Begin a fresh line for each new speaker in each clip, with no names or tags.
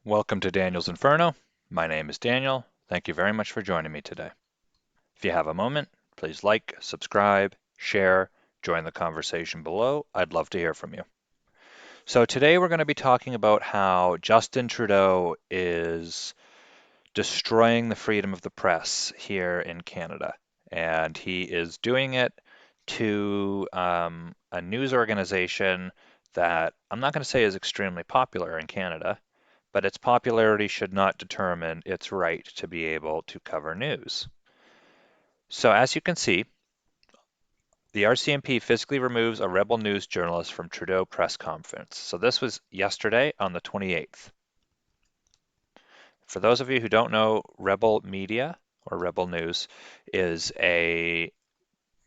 Welcome to Daniel's Inferno. My name is Daniel. Thank you very much for joining me today. If you have a moment, please like, subscribe, share, join the conversation below. I'd love to hear from you. So today we're going to be talking about how Justin Trudeau is destroying the freedom of the press here in Canada. And he is doing it to a news organization that I'm not going to say is extremely popular in Canada, but its popularity should not determine its right to be able to cover news. So as you can see, the RCMP physically removes a Rebel News journalist from Trudeau press conference. So this was yesterday on the 28th. For those of you who don't know, Rebel Media or Rebel News is a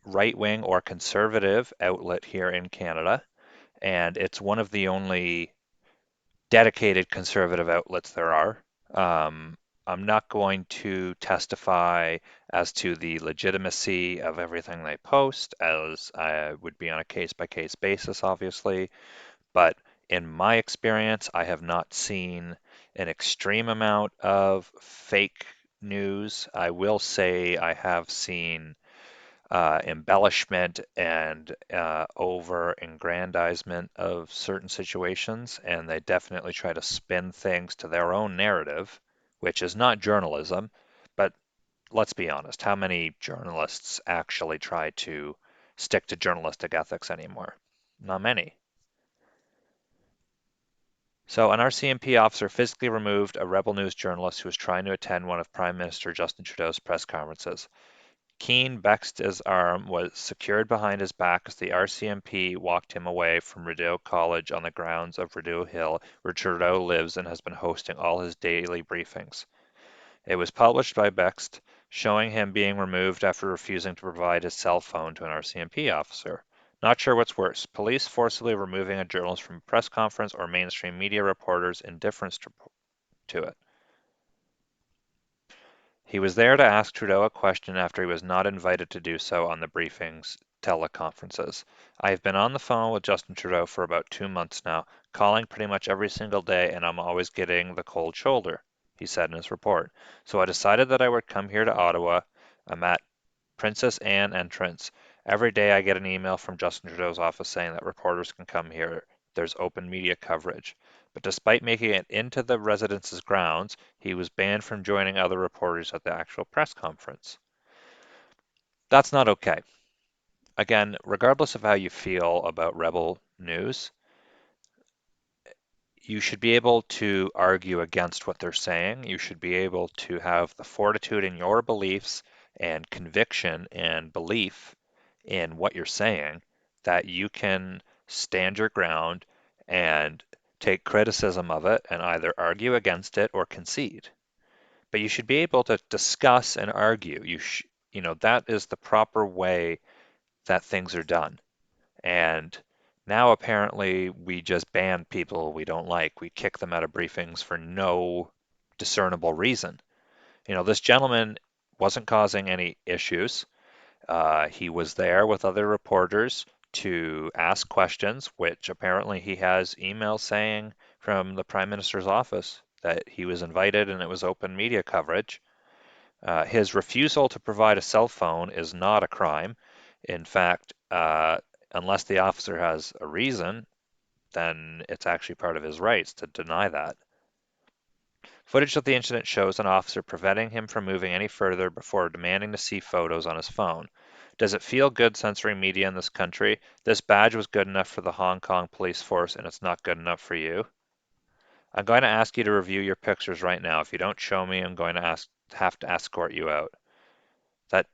right-wing or conservative outlet here in Canada, and it's one of the only dedicated conservative outlets there are. I'm not going to testify as to the legitimacy of everything they post, as I would be on a case-by-case basis, obviously. But in my experience, I have not seen an extreme amount of fake news. I will say I have seen embellishment and over-aggrandizement of certain situations, and they definitely try to spin things to their own narrative, which is not journalism. But let's be honest, how many journalists actually try to stick to journalistic ethics anymore? Not many. So, an RCMP officer physically removed a Rebel News journalist who was trying to attend one of Prime Minister Justin Trudeau's press conferences. Keane Bexta's arm was secured behind his back as the RCMP walked him away from Rideau College on the grounds of Rideau Hill, where Trudeau lives and has been hosting all his daily briefings. It was published by Bext, showing him being removed after refusing to provide his cell phone to an RCMP officer. Not sure what's worse, police forcibly removing a journalist from a press conference or mainstream media reporters' indifference to it. He was there to ask Trudeau a question after he was not invited to do so on the briefing's teleconferences. I have been on the phone with Justin Trudeau for about 2 months now, calling pretty much every single day, and I'm always getting the cold shoulder, he said in his report. So I decided that I would come here to Ottawa. I'm at Princess Anne entrance. Every day I get an email from Justin Trudeau's office saying that reporters can come here. There's open media coverage. But despite making it into the residence's grounds, he was banned from joining other reporters at the actual press conference. That's not okay. Again, regardless of how you feel about Rebel News, you should be able to argue against what they're saying. You should be able to have the fortitude in your beliefs and conviction and belief in what you're saying that you can stand your ground and take criticism of it and either argue against it or concede. But you should be able to discuss and argue. That is the proper way that things are done. And now apparently we just ban people we don't like. We kick them out of briefings for no discernible reason. This gentleman wasn't causing any issues. He was there with other reporters to ask questions, which apparently he has emails saying from the Prime Minister's office that he was invited and it was open media coverage. His refusal to provide a cell phone is not a crime. In fact, unless the officer has a reason, then it's actually part of his rights to deny that. Footage of the incident shows an officer preventing him from moving any further before demanding to see photos on his phone. Does it feel good censoring media in this country? This badge was good enough for the Hong Kong police force and it's not good enough for you? I'm going to ask you to review your pictures right now. If you don't show me, I'm going to have to escort you out. That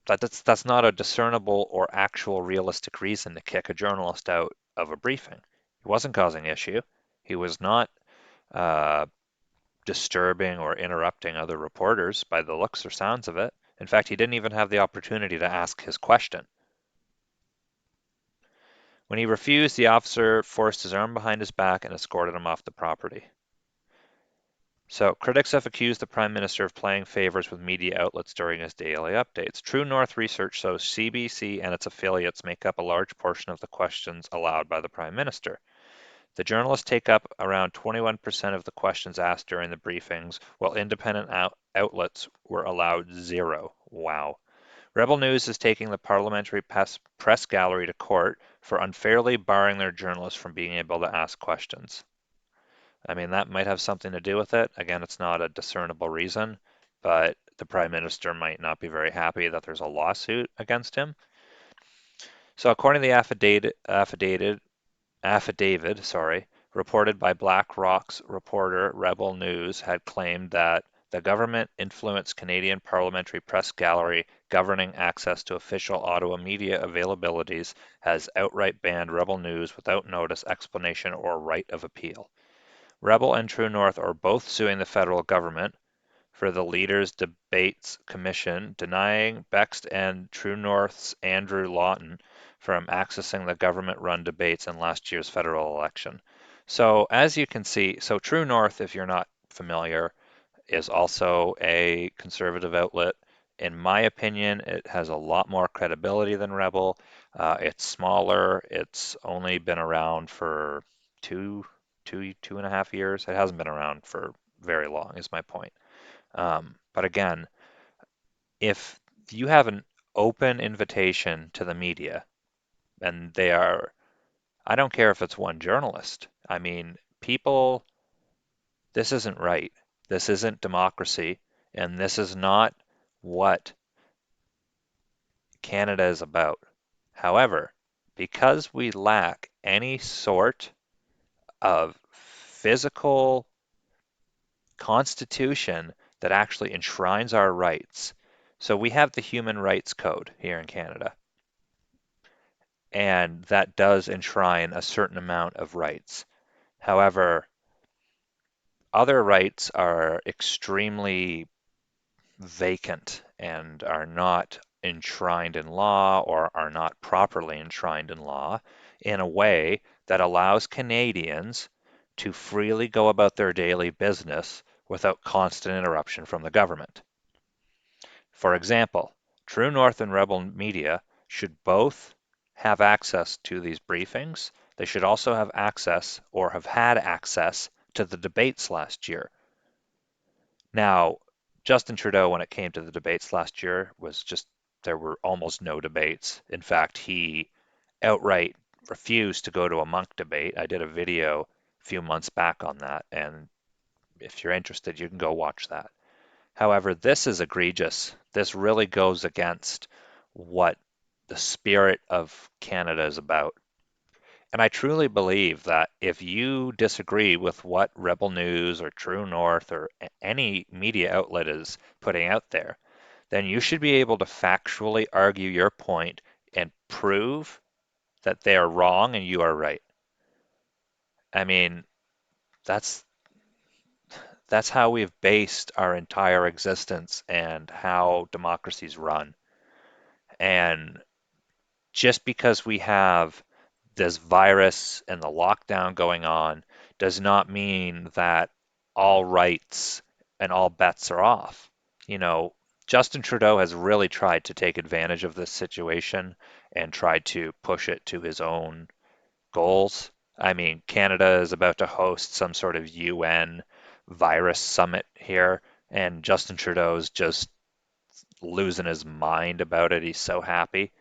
that's not a discernible or actual realistic reason to kick a journalist out of a briefing. He wasn't causing issue. He was not uh, disturbing or interrupting other reporters by the looks or sounds of it. In fact, he didn't even have the opportunity to ask his question. When he refused, the officer forced his arm behind his back and escorted him off the property. So, critics have accused the Prime Minister of playing favors with media outlets during his daily updates. True North research shows CBC and its affiliates make up a large portion of the questions allowed by the Prime Minister. The journalists take up around 21% of the questions asked during the briefings, while independent outlets were allowed zero. Wow. Rebel News is taking the parliamentary press gallery to court for unfairly barring their journalists from being able to ask questions. I mean, that might have something to do with it. Again, it's not a discernible reason, but the Prime Minister might not be very happy that there's a lawsuit against him. So according to the affidavit, reported by BlackRock's reporter, Rebel News had claimed that the government influenced Canadian parliamentary press gallery governing access to official Ottawa media availabilities has outright banned Rebel News without notice, explanation, or right of appeal. Rebel and True North are both suing the federal government for the Leaders Debates Commission, denying Bext and True North's Andrew Lawton from accessing the government-run debates in last year's federal election. So as you can see, so True North, if you're not familiar, is also a conservative outlet. In my opinion, it has a lot more credibility than Rebel. It's smaller. It's only been around for two and a half years. It hasn't been around for very long, is my point. But again, if you have an open invitation to the media, and they are, I don't care if it's one journalist. I mean, people, this isn't right. This isn't democracy, and this is not what Canada is about. However, because we lack any sort of physical constitution that actually enshrines our rights. So we have the Human Rights Code here in Canada, and that does enshrine a certain amount of rights. However, other rights are extremely vacant and are not enshrined in law or are not properly enshrined in law in a way that allows Canadians to freely go about their daily business without constant interruption from the government. For example, True North and Rebel Media should both have access to these briefings. They should also have access or have had access to the debates last year. Now, Justin Trudeau, when it came to the debates last year, was just, there were almost no debates. In fact, he outright refused to go to a monk debate. I did a video a few months back on that, and if you're interested, you can go watch that. However, this is egregious. This really goes against what the spirit of Canada is about. And I truly believe that if you disagree with what Rebel News or True North or any media outlet is putting out there, then you should be able to factually argue your point and prove that they are wrong and you are right. I mean, that's that's how we've based our entire existence and how democracies run. And just because we have this virus and the lockdown going on does not mean that all rights and all bets are off. You know, Justin Trudeau has really tried to take advantage of this situation and tried to push it to his own goals. I mean, Canada is about to host some sort of UN virus summit here, and Justin Trudeau's just losing his mind about it. He's so happy.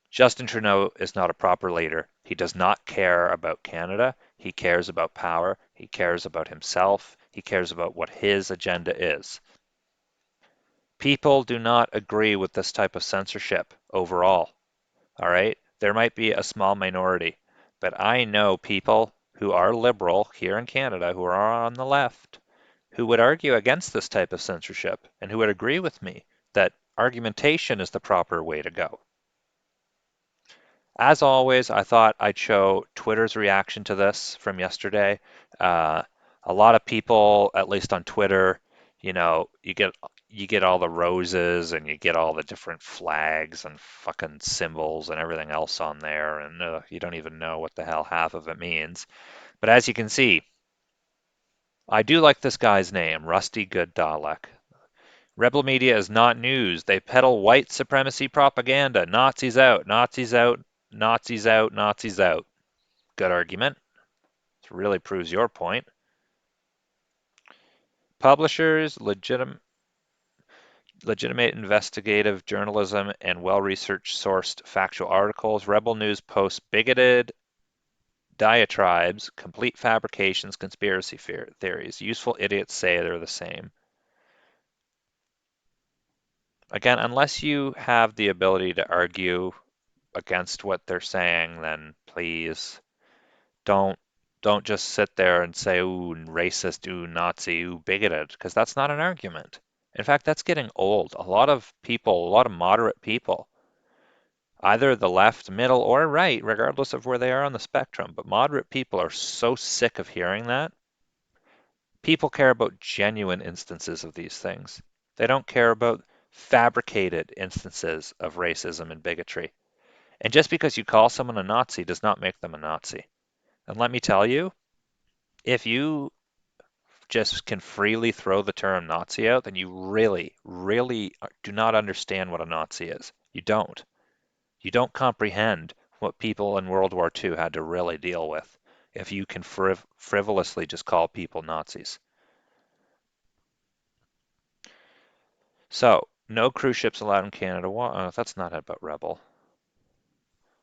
Justin Trudeau is not a proper leader. He does not care about Canada. He cares about power. He cares about himself. He cares about what his agenda is. People do not agree with this type of censorship overall. All right? There might be a small minority, but I know people who are liberal here in Canada who are on the left who would argue against this type of censorship and who would agree with me that argumentation is the proper way to go. As always, I thought I'd show Twitter's reaction to this from yesterday. Uh, a lot of people, at least on Twitter, you know, you get all the roses and you get all the different flags and fucking symbols and everything else on there, and you don't even know what the hell half of it means. But as you can see, I do like this guy's name, Rusty Good Dalek. Rebel media is not news. They peddle white supremacy propaganda. Nazis out, Nazis out, Nazis out, Nazis out. Good argument. It really proves your point. Publishers, legitimate investigative journalism, and well-researched sourced factual articles. Rebel News posts bigoted diatribes, complete fabrications, conspiracy theories. Useful idiots say they're the same. Again, unless you have the ability to argue against what they're saying, then please don't don't just sit there and say, ooh, racist, ooh, Nazi, ooh, bigoted, because that's not an argument. In fact, that's getting old. A lot of people, a lot of moderate people, either the left, middle, or right, regardless of where they are on the spectrum, but moderate people are so sick of hearing that. People care about genuine instances of these things. They don't care about fabricated instances of racism and bigotry. And just because you call someone a Nazi does not make them a Nazi. And let me tell you, if you just can freely throw the term Nazi out, then you really, really do not understand what a Nazi is. You don't. You don't comprehend what people in World War II had to really deal with if you can frivolously just call people Nazis. So, no cruise ships allowed in Canada. That's not about Rebel.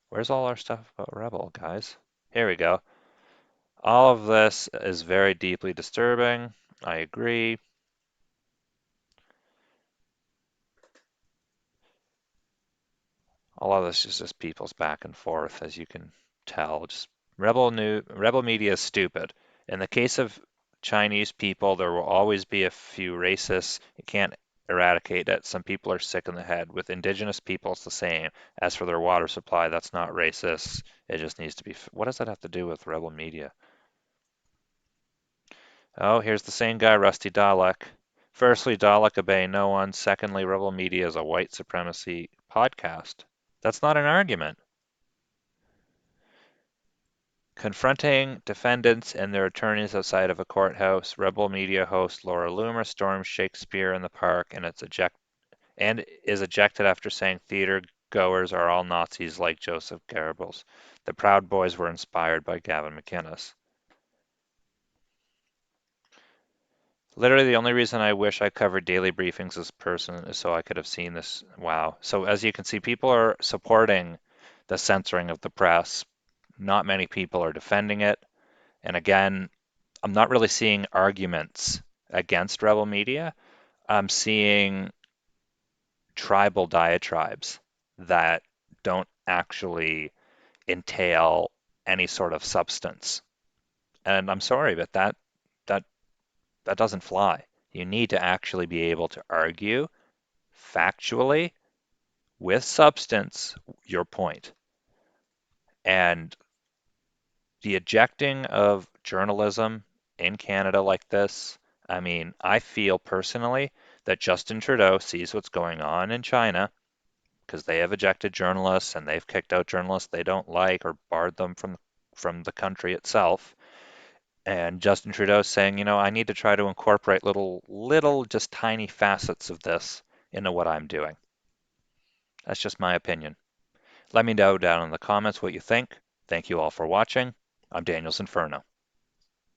Where's all our stuff about Rebel, guys? Here we go. All of this is very deeply disturbing. I agree. All of this is just people's back and forth, as you can tell. Just Rebel media is stupid. In the case of Chinese people, there will always be a few racists. You can't eradicate it. Some people are sick in the head. With indigenous people, it's the same. As for their water supply, that's not racist. It just needs to be. What does that have to do with Rebel media? Oh, here's the same guy, Rusty Dalek. Firstly, Dalek obey no one. Secondly, Rebel Media is a white supremacy podcast. That's not an argument. Confronting defendants and their attorneys outside of a courthouse, Rebel Media host Laura Loomer storms Shakespeare in the Park and is ejected after saying theater goers are all Nazis like Joseph Goebbels. The Proud Boys were inspired by Gavin McInnes. Literally, the only reason I wish I covered daily briefings as a person is so I could have seen this. Wow. So, as you can see, people are supporting the censoring of the press. Not many people are defending it. And again, I'm not really seeing arguments against Rebel Media. I'm seeing tribal diatribes that don't actually entail any sort of substance. And I'm sorry, but that that doesn't fly. You need to actually be able to argue factually with substance your point. And the ejecting of journalism in Canada like this, I mean, I feel personally that Justin Trudeau sees what's going on in China because they have ejected journalists and they've kicked out journalists they don't like or barred them from the country itself. And Justin Trudeau saying, I need to try to incorporate little, just tiny facets of this into what I'm doing. That's just my opinion. Let me know down in the comments what you think. Thank you all for watching. I'm Daniel's Inferno.